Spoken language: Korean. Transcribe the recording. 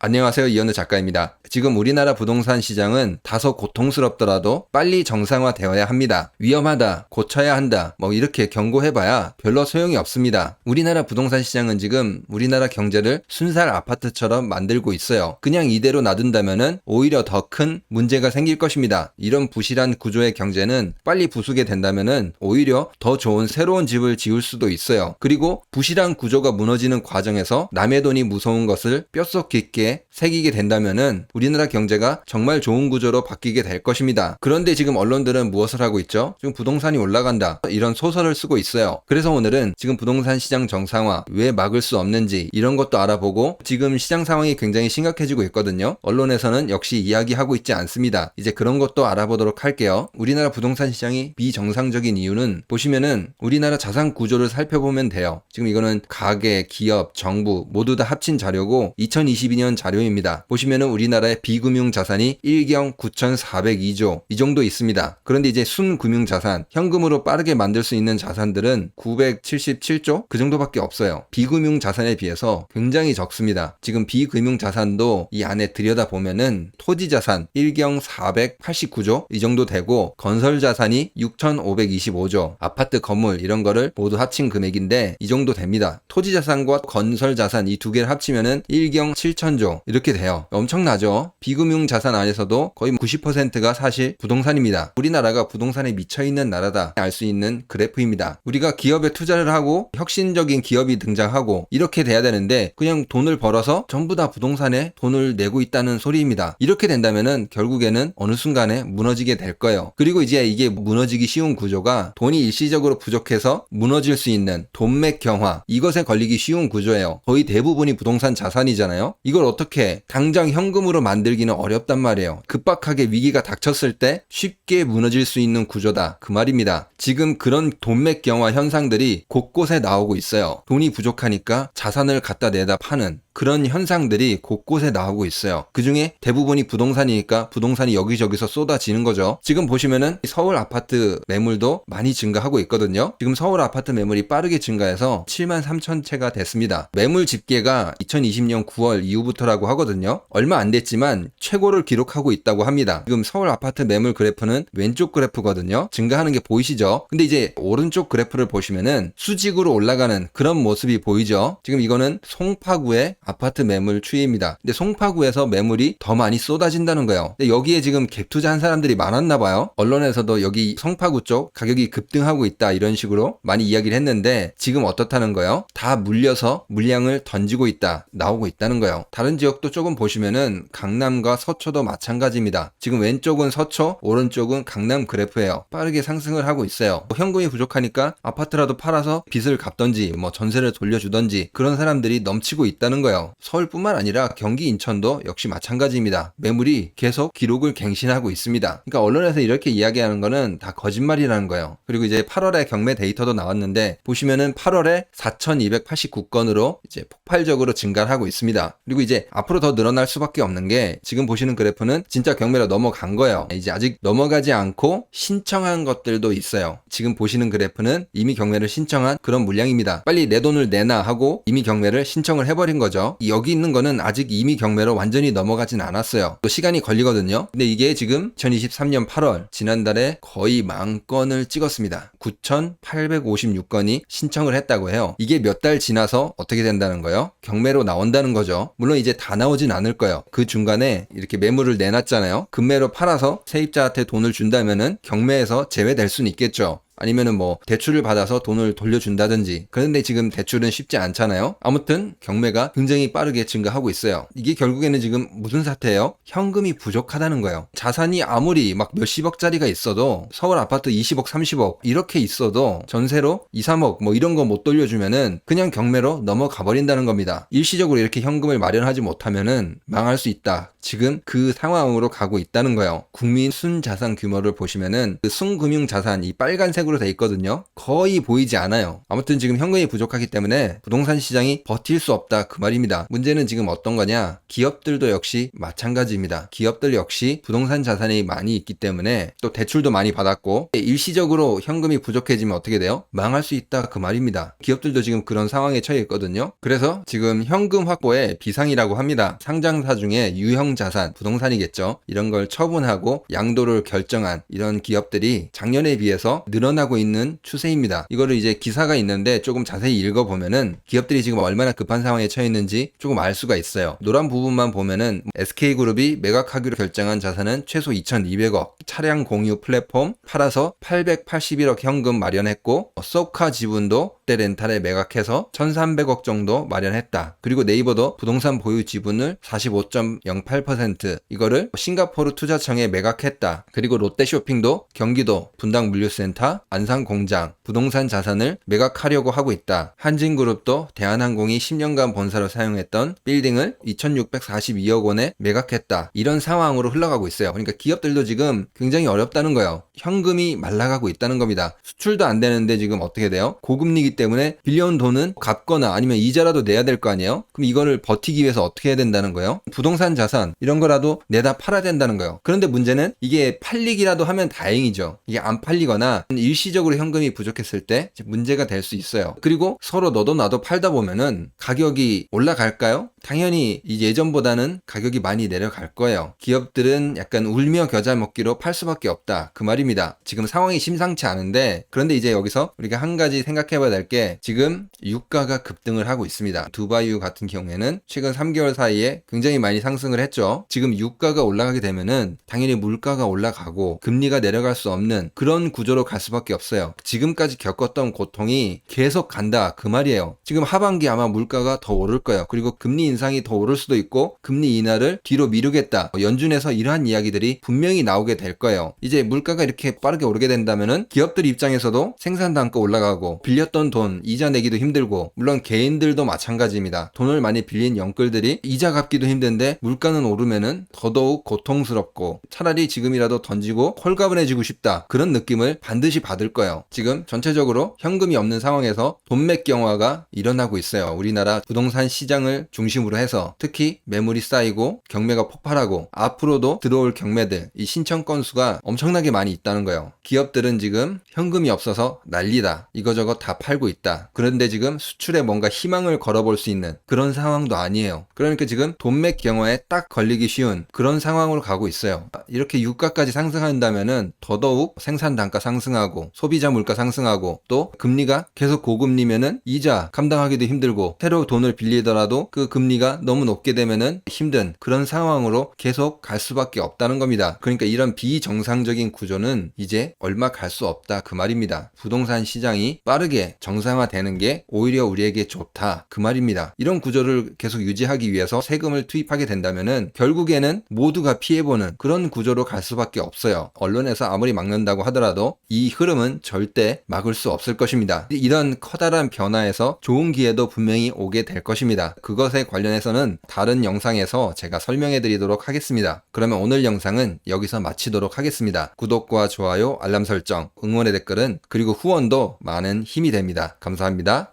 안녕하세요. 이현우 작가입니다. 지금 우리나라 부동산 시장은 다소 고통스럽더라도 빨리 정상화되어야 합니다. 위험하다, 고쳐야 한다, 이렇게 경고해봐야 별로 소용이 없습니다. 우리나라 부동산 시장은 지금 우리나라 경제를 순살 아파트처럼 만들고 있어요. 그냥 이대로 놔둔다면은 오히려 더 큰 문제가 생길 것입니다. 이런 부실한 구조의 경제는 빨리 부수게 된다면은 오히려 더 좋은 새로운 집을 지을 수도 있어요. 그리고 부실한 구조가 무너지는 과정에서 남의 돈이 무서운 것을 뼛속 깊게 새기게 된다면은 우리나라 경제가 정말 좋은 구조로 바뀌게 될 것입니다. 그런데 지금 언론들은 무엇을 하고 있죠? 지금 부동산이 올라간다, 이런 소설을 쓰고 있어요. 그래서 오늘은 지금 부동산 시장 정상화 왜 막을 수 없는지 이런 것도 알아보고, 지금 시장 상황이 굉장히 심각해지고 있거든요. 언론에서는 역시 이야기하고 있지 않습니다. 이제 그런 것도 알아보도록 할게요. 우리나라 부동산 시장이 비정상적인 이유는 보시면은 우리나라 자산 구조를 살펴보면 돼요. 지금 이거는 가계, 기업, 정부 모두 다 합친 자료고 2022년 자료입니다. 보시면은 우리나라의 비금융 자산이 1경 9,402조 이 정도 있습니다. 그런데 이제 순금융 자산, 현금으로 빠르게 만들 수 있는 자산들은 977조 그 정도밖에 없어요. 비금융 자산에 비해서 굉장히 적습니다. 지금 비금융 자산도 이 안에 들여다보면은 토지 자산 1경 489조 이 정도 되고, 건설 자산이 6,525조, 아파트 건물 이런 거를 모두 합친 금액인데 이 정도 됩니다. 토지 자산과 건설 자산 이 두 개를 합치면은 1경 7천조 이렇게 돼요. 엄청나죠? 비금융 자산 안에서도 거의 90%가 사실 부동산입니다. 우리나라가 부동산에 미쳐있는 나라다 알 수 있는 그래프입니다. 우리가 기업에 투자를 하고 혁신적인 기업이 등장하고 이렇게 돼야 되는데 그냥 돈을 벌어서 전부 다 부동산에 돈을 내고 있다는 소리입니다. 이렇게 된다면은 결국에는 어느 순간에 무너지게 될 거예요. 그리고 이제 이게 무너지기 쉬운 구조가 돈이 일시적으로 부족해서 무너질 수 있는 돈맥 경화, 이것에 걸리기 쉬운 구조예요. 거의 대부분이 부동산 자산이잖아요. 이걸 어떻게 당장 현금으로 만들기는 어렵단 말이에요. 급박하게 위기가 닥쳤을 때 쉽게 무너질 수 있는 구조다, 그 말입니다. 지금 그런 돈맥 경화 현상들이 곳곳에 나오고 있어요. 돈이 부족하니까 자산을 갖다 내다 파는 그런 현상들이 곳곳에 나오고 있어요. 그 중에 대부분이 부동산이니까 부동산이 여기저기서 쏟아지는 거죠. 지금 보시면은 서울 아파트 매물도 많이 증가하고 있거든요. 지금 서울 아파트 매물이 빠르게 증가해서 7만 3천 채가 됐습니다. 매물 집계가 2020년 9월 이후부터라고 하거든요. 얼마 안 됐지만 최고를 기록하고 있다고 합니다. 지금 서울 아파트 매물 그래프는 왼쪽 그래프거든요. 증가하는 게 보이시죠? 근데 이제 오른쪽 그래프를 보시면은 수직으로 올라가는 그런 모습이 보이죠? 지금 이거는 송파구의 아파트 매물 추이입니다. 근데 송파구에서 매물이 더 많이 쏟아진다는 거예요. 근데 여기에 지금 갭 투자한 사람들이 많았나 봐요. 언론에서도 여기 송파구 쪽 가격이 급등하고 있다 이런 식으로 많이 이야기를 했는데 지금 어떻다는 거예요? 다 물려서 물량을 던지고 있다, 나오고 있다는 거예요. 다른 지역도 조금 보시면은 강남과 서초도 마찬가지입니다. 지금 왼쪽은 서초, 오른쪽은 강남 그래프예요. 빠르게 상승을 하고 있어요. 현금이 부족하니까 아파트라도 팔아서 빚을 갚던지 전세를 돌려주던지 그런 사람들이 넘치고 있다는 거예요. 서울뿐만 아니라 경기, 인천도 역시 마찬가지입니다. 매물이 계속 기록을 갱신하고 있습니다. 그러니까 언론에서 이렇게 이야기하는 거는 다 거짓말이라는 거예요. 그리고 이제 8월에 경매 데이터도 나왔는데 보시면은 8월에 4,289건으로 이제 폭발적으로 증가를 하고 있습니다. 그리고 이제 앞으로 더 늘어날 수밖에 없는 게 지금 보시는 그래프는 진짜 경매로 넘어간 거예요. 이제 아직 넘어가지 않고 신청한 것들도 있어요. 지금 보시는 그래프는 이미 경매를 신청한 그런 물량입니다. 빨리 내 돈을 내놔 하고 이미 경매를 신청을 해버린 거죠. 여기 있는 거는 아직 이미 경매로 완전히 넘어가진 않았어요. 또 시간이 걸리거든요. 근데 이게 지금 2023년 8월 지난달에 거의 10,000건을 찍었습니다. 9,856건이 신청을 했다고 해요. 이게 몇 달 지나서 어떻게 된다는 거예요? 경매로 나온다는 거죠. 물론 이제 다 나오진 않을 거예요. 그 중간에 이렇게 매물을 내놨잖아요. 금매로 팔아서 세입자한테 돈을 준다면은 경매에서 제외될 수는 있겠죠. 아니면은 대출을 받아서 돈을 돌려준다든지. 그런데 지금 대출은 쉽지 않잖아요. 아무튼 경매가 굉장히 빠르게 증가하고 있어요. 이게 결국에는 지금 무슨 사태예요? 현금이 부족하다는 거예요. 자산이 아무리 몇십억짜리가 있어도 서울 아파트 20억 30억 이렇게 있어도 전세로 2, 3억 이런 거 못 돌려주면은 그냥 경매로 넘어가 버린다는 겁니다. 일시적으로 이렇게 현금을 마련하지 못하면은 망할 수 있다. 지금 그 상황으로 가고 있다는 거예요. 국민 순자산 규모를 보시면은 그 순금융 자산 이 빨간색 흰색으로 돼 있거든요. 거의 보이지 않아요. 아무튼 지금 현금이 부족하기 때문에 부동산 시장이 버틸 수 없다 그 말입니다. 문제는 지금 어떤 거냐? 기업들도 역시 마찬가지입니다. 기업들 역시 부동산 자산이 많이 있기 때문에 또 대출도 많이 받았고 일시적으로 현금이 부족해지면 어떻게 돼요? 망할 수 있다 그 말입니다. 기업들도 지금 그런 상황에 처해 있거든요. 그래서 지금 현금 확보의 비상이라고 합니다. 상장사 중에 유형 자산, 부동산이겠죠. 이런 걸 처분하고 양도를 결정한 이런 기업들이 작년에 비해서 늘어나고 있는 추세입니다. 이거를 이제 기사가 있는데 조금 자세히 읽어보면은 기업들이 지금 얼마나 급한 상황에 처해 있는지 조금 알 수가 있어요. 노란 부분만 보면은 SK그룹이 매각하기로 결정한 자산은 최소 2,200억, 차량 공유 플랫폼 팔아서 881억 현금 마련했고 소카 지분도 롯데 렌탈에 매각해서 1,300억 정도 마련했다. 그리고 네이버도 부동산 보유 지분을 45.08% 이거를 싱가포르 투자청에 매각했다. 그리고 롯데쇼핑도 경기도 분당 물류센터, 안산공장, 부동산 자산을 매각하려고 하고 있다. 한진그룹도 대한항공이 10년간 본사로 사용했던 빌딩을 2,642억 원에 매각했다. 이런 상황으로 흘러가고 있어요. 그러니까 기업들도 지금 굉장히 어렵다는 거예요. 현금이 말라가고 있다는 겁니다. 수출도 안 되는데 지금 어떻게 돼요? 고금리이기 때문에 빌려온 돈은 갚거나 아니면 이자라도 내야 될 거 아니에요? 그럼 이거를 버티기 위해서 어떻게 해야 된다는 거예요? 부동산 자산 이런 거라도 내다 팔아야 된다는 거예요. 그런데 문제는 이게 팔리기라도 하면 다행이죠. 이게 안 팔리거나 일시적으로 현금이 부족했을 때 문제가 될 수 있어요. 그리고 서로 너도 나도 팔다 보면은 가격이 올라갈까요? 당연히 예전보다는 가격이 많이 내려갈 거예요. 기업들은 약간 울며 겨자 먹기로 팔 수밖에 없다. 그 말입니다. 지금 상황이 심상치 않은데 그런데 이제 여기서 우리가 한 가지 생각해 봐야 될 게 지금 유가가 급등을 하고 있습니다. 두바이유 같은 경우에는 최근 3개월 사이에 굉장히 많이 상승을 했죠. 지금 유가가 올라가게 되면은 당연히 물가가 올라가고 금리가 내려갈 수 없는 그런 구조로 갈 수밖에 없어요. 지금까지 겪었던 고통이 계속 간다. 그 말이에요. 지금 하반기 아마 물가가 더 오를 거예요. 그리고 금리 인상이 더 오를 수도 있고 금리 인하를 뒤로 미루겠다. 연준에서 이러한 이야기들이 분명히 나오게 될 거예요. 이제 물가가 이렇게 빠르게 오르게 된다면은 기업들 입장에서도 생산 단가 올라가고 빌렸던 돈 이자 내기도 힘들고 물론 개인들도 마찬가지입니다. 돈을 많이 빌린 영끌들이 이자 갚기도 힘든데 물가는 오르면은 더더욱 고통스럽고 차라리 지금이라도 던지고 홀가분해지고 싶다. 그런 느낌을 반드시 받을 거예요. 지금 전체적으로 현금이 없는 상황에서 돈맥 경화가 일어나고 있어요. 우리나라 부동산 시장을 중심으로 해서 특히 매물이 쌓이고 경매가 폭발하고 앞으로도 들어올 경매들 이 신청 건수가 엄청나게 많이 있다는 거예요. 기업들은 지금 현금이 없어서 난리다. 이거저거 다 팔고 있다. 그런데 지금 수출에 뭔가 희망을 걸어볼 수 있는 그런 상황도 아니에요. 그러니까 지금 돈맥 경화에 딱 걸리기 쉬운 그런 상황으로 가고 있어요. 이렇게 유가까지 상승한다면은 더더욱 생산 단가 상승하고 소비자 물가 상승하고 또 금리가 계속 고금리면은 이자 감당하기도 힘들고 새로 돈을 빌리더라도 그 금리가 너무 높게 되면은 힘든 그런 상황으로 계속 갈 수밖에 없다는 겁니다. 그러니까 이런 비정상적인 구조는 이제 얼마 갈 수 없다 그 말입니다. 부동산 시장이 빠르게 정상화되는 게 오히려 우리에게 좋다 그 말입니다. 이런 구조를 계속 유지하기 위해서 세금을 투입하게 된다면은 결국에는 모두가 피해보는 그런 구조로 갈 수밖에 없어요. 언론에서 아무리 막는다고 하더라도 이 흐름은 절대 막을 수 없을 것입니다. 이런 커다란 변화에서 좋은 기회도 분명히 오게 될 것입니다. 그것에 관련해서는 다른 영상에서 제가 설명해 드리도록 하겠습니다. 그러면 오늘 영상은 여기서 마치도록 하겠습니다. 구독과 좋아요, 알람 설정, 응원의 댓글은 그리고 후원도 많은 힘이 됩니다. 감사합니다.